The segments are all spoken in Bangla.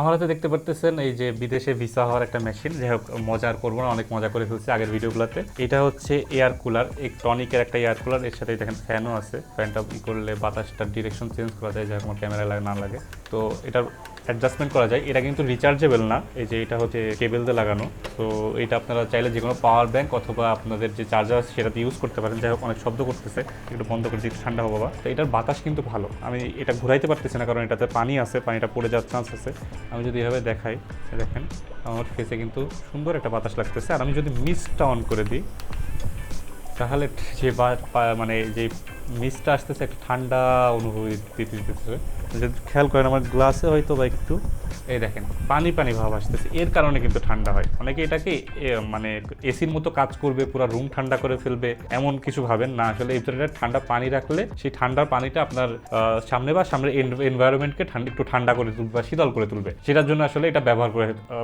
আমার হাতে দেখতে পারতেছেন এই যে বিদেশে ভিসা হওয়ার একটা মেশিন, যাই হোক মজা আর করবো না, অনেক মজা করে ফেলছি আগের ভিডিওগুলোতে। এটা হচ্ছে এয়ার কুলার, এই টনিকের একটা এয়ার কুলার, এর সাথে দেখেন ফ্যানও আছে। ফ্যানটা করলে বাতাসটার ডিরেকশন চেঞ্জ করা যায়, যাই হোক আমার ক্যামেরা লাগে না লাগে। তো এটার অ্যাডজাস্টমেন্ট করা যায়। এটা কিন্তু রিচার্জেবল না, এই যে এটা হচ্ছে কেবল দিয়ে লাগানো। তো এটা আপনারা চাইলে যে কোনো পাওয়ার ব্যাংক অথবা আপনাদের যে চার্জার আছে সেটাতে ইউজ করতে পারেন। যাই হোক অনেক শব্দ করতেছে, একটু বন্ধ করে দিতে, ঠান্ডা হবো। তো এটার বাতাস কিন্তু ভালো। আমি এটা ঘুরাইতে পারতেছি না কারণ এটাতে পানি আছে, পানিটা পড়ে যাওয়ার চান্স আছে। আমি যদি এভাবে দেখাই, দেখেন আমার ফেসে কিন্তু সুন্দর একটা বাতাস লাগতেছে। আর আমি যদি মিস্টটা অন করে দিই, তাহলে যে মানে যে মিস্টটা আসতেছে একটা ঠান্ডা অনুভূতি দিতেছে। যদি খেয়াল করেন আমার গ্লাসে হয়তো বা একটু, এই দেখেন পানি পানি ভাব আসতেছে, এর কারণে কিন্তু ঠান্ডা হয়। অনেকে এটাকে মানে এসির মতো কাজ করবে, পুরো রুম ঠান্ডা করে ফেলবে এমন কিছু ভাবেন না। আসলে এই ধরনের ঠান্ডা পানি রাখলে সেই ঠান্ডার পানিটা আপনার সামনে বা সামনের এনভায়রনমেন্টকে একটু ঠান্ডা করে তুলবে বা শীতল করে তুলবে, সেটার জন্য আসলে এটা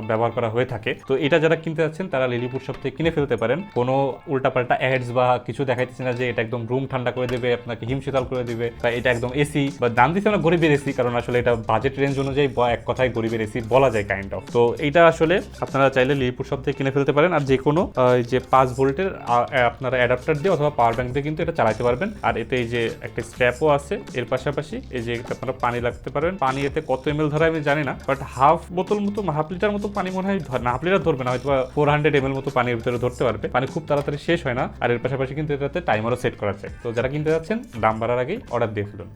ব্যবহার করা হয়ে থাকে। তো এটা যারা কিনতে যাচ্ছেন তারা লিলিপুর শপ থেকে কিনে ফেলতে পারেন। কোনো উল্টাপাল্টা অ্যাডস বা কিছু দেখাইতেছে না যে এটা একদম রুম ঠান্ডা করে দেবে, আপনাকে হিম শীতল করে দিবে, বা এটা একদম এসি, বা দাম দিচ্ছে না গরিবের এসি, কারণ আসলে এটা বাজেট রেঞ্জ অনুযায়ী এক কথায় গরিবের এসি বলা যায় কাইন্ড অফ। তো এইটা আসলে আপনারা চাইলে লিলিপুর শপ থেকে কিনে ফেলতে পারেন। আর যে কোনো যে 5 ভোল্টের আপনারা অ্যাডাপ্টার দিয়ে অথবা পাওয়ার ব্যাংক দিয়ে কিন্তু এটা চালাতে পারবেন। আর এতে এই যে একটা স্ট্র্যাপও আছে, এর পাশাপাশি এই যে আপনারা পানি লাগতে পারবেন। পানি এতে কত এমএল ধরে আমি জানি না, বাট হাফ বোতল মতো, হাফ লিটার মতো পানি মনে হয়, না হাফ লিটার ধরবে না, হয়তো 400 এমএল মতো পানির ভিতরে ধরতে পারবে। পানি খুব তাড়াতাড়ি শেষ হয় না। আর এর পাশাপাশি কিন্তু এটাতে টাইমারও সেট করা যায়। তো যারা কিনতে যাচ্ছেন দাম বাড়ার আগেই অর্ডার দিয়ে ফেলুন।